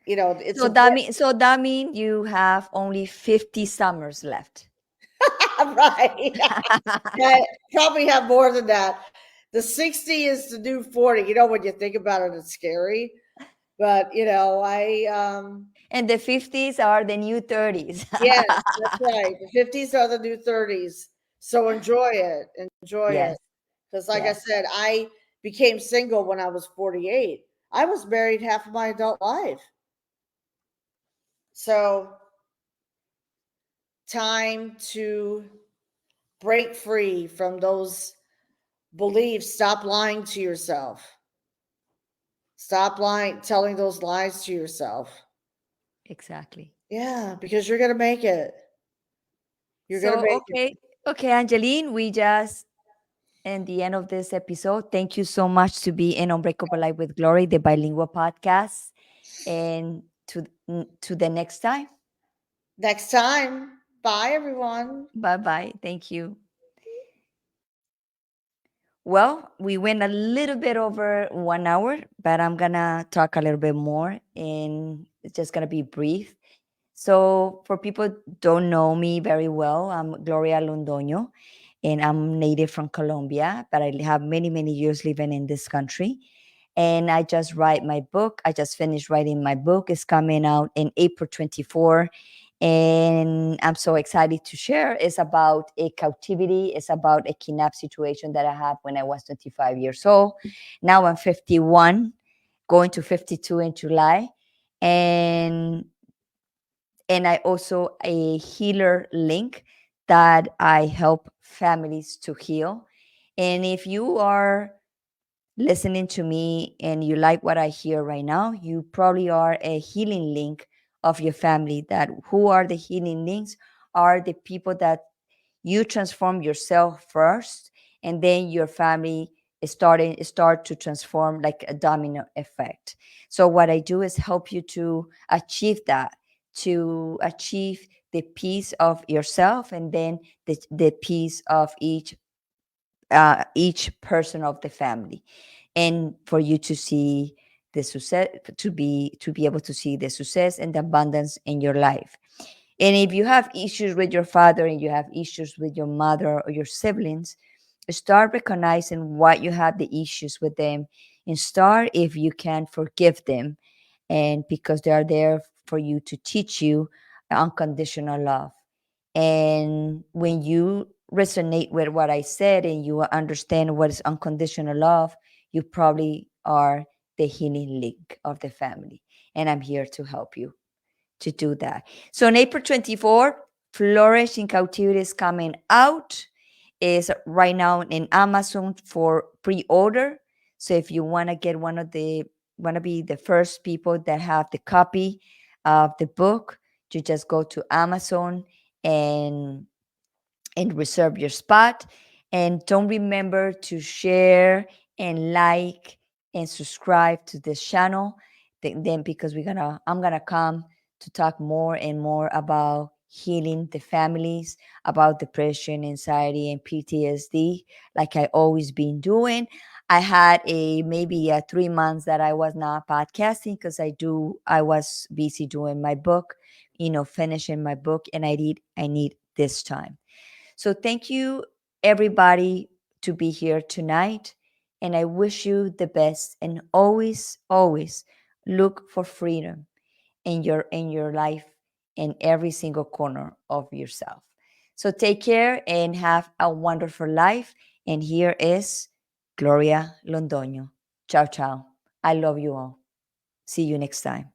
it's important. so that means you have only 50 summers left. Right. I probably have more than that. The 60 is the new 40. When you think about it, it's scary. But, And the 50s are the new 30s. yes, that's right. The 50s are the new 30s. So enjoy it. Enjoy it. Yes. Because, like I Yes. said, I became single when I was 48. I was married half of my adult life. So, time to break free from those beliefs. Stop lying to yourself. Stop lying, telling those lies to yourself. Exactly. Yeah, because you're going to make it. You're going to So, make it. okay, Angeline, we just in the end of this episode. Thank you so much to be in Unbreakable Life with Glory, the bilingual podcast, and to the next time. Next time. Bye, everyone. Bye bye. Thank you. Well, we went a little bit over 1 hour, but I'm gonna talk a little bit more, and it's just gonna be brief. So, for people who don't know me very well, I'm Gloria Londoño, and I'm native from Colombia, but I have many, many years living in this country. And I just write my book. I just finished writing my book. It's coming out in April 24. And I'm so excited to share. It's about a captivity. It's about a kidnap situation that I had when I was 25 years old. Now I'm 51, going to 52 in July. And I also a healer link that I help families to heal. And if you are listening to me and you like what I hear right now, you probably are a healing link of your family. That who are the healing links are the people that you transform yourself first, and then your family is start to transform like a domino effect. So what I do is help you to achieve that, to achieve the peace of yourself, and then the peace of each person of the family, and for you to see the success, to be able to see the success and the abundance in your life. And if you have issues with your father and you have issues with your mother or your siblings, start recognizing what you have the issues with them, and start, if you can, forgive them, and because they are there for you to teach you unconditional love. And when you resonate with what I said and you understand what is unconditional love, you probably are the healing link of the family. And I'm here to help you to do that. So on April 24th, Flourish in Captivity is coming out. Is right now in Amazon for pre-order. So if you want to get want to be the first people that have the copy of the book, you just go to Amazon and reserve your spot. And don't remember to share and like and subscribe to this channel. Then because I'm gonna come to talk more and more about healing the families, about depression, anxiety, and PTSD, like I always been doing. I had maybe 3 months that I was not podcasting because I was busy doing my book, finishing my book, and I need this time. So thank you, everybody, to be here tonight. And I wish you the best. And always, always look for freedom in your life, in every single corner of yourself. So take care and have a wonderful life. And here is Gloria Londoño. Ciao, ciao. I love you all. See you next time.